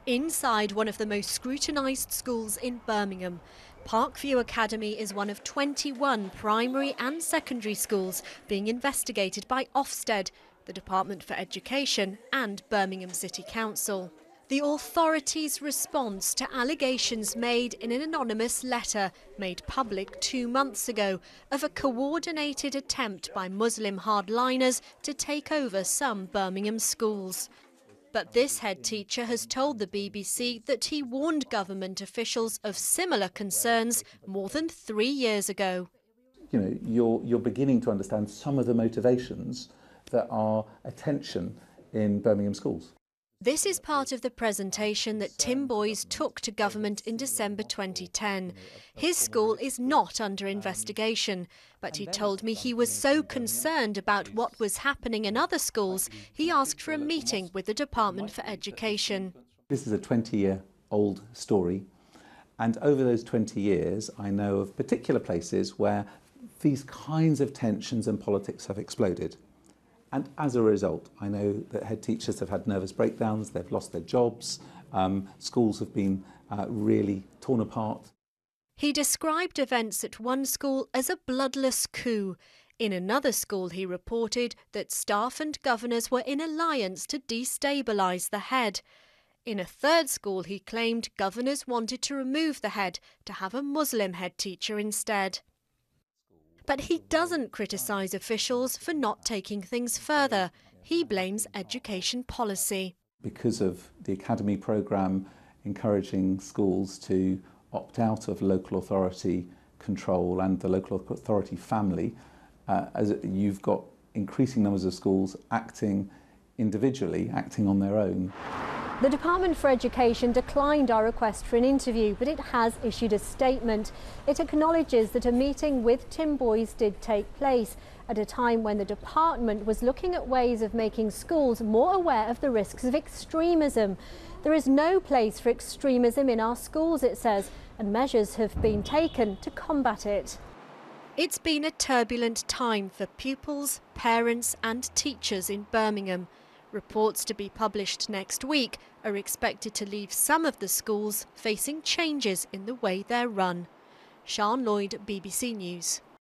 Inside one of the most scrutinised schools in Birmingham, Parkview Academy is one of 21 primary and secondary schools being investigated by Ofsted, the Department for Education, and Birmingham City Council. The authorities' response to allegations made in an anonymous letter made public 2 months ago of a coordinated attempt by Muslim hardliners to take over some Birmingham schools. But this head teacher has told the BBC that he warned government officials of similar concerns more than 3 years ago. You're beginning to understand some of the motivations that are at tension in Birmingham schools. This is part of the presentation that Tim Boys took to government in December 2010. His school is not under investigation, but he told me he was so concerned about what was happening in other schools, he asked for a meeting with the Department for Education. This is a 20-year-old story, and over those 20 years I know of particular places where these kinds of tensions and politics have exploded. And as a result, I know that head teachers have had nervous breakdowns, they've lost their jobs, schools have been really torn apart. He described events at one school as a bloodless coup. In another school, he reported that staff and governors were in alliance to destabilise the head. In a third school, he claimed governors wanted to remove the head to have a Muslim head teacher instead. But he doesn't criticise officials for not taking things further. He blames education policy. Because of the academy programme encouraging schools to opt out of local authority control and the local authority family, as you've got increasing numbers of schools acting individually, acting on their own. The Department for Education declined our request for an interview, but it has issued a statement. It acknowledges that a meeting with Tim Boys did take place at a time when the department was looking at ways of making schools more aware of the risks of extremism. There is no place for extremism in our schools, it says, and measures have been taken to combat it. It's been a turbulent time for pupils, parents and teachers in Birmingham. Reports to be published next week are expected to leave some of the schools facing changes in the way they're run. Sian Lloyd, BBC News.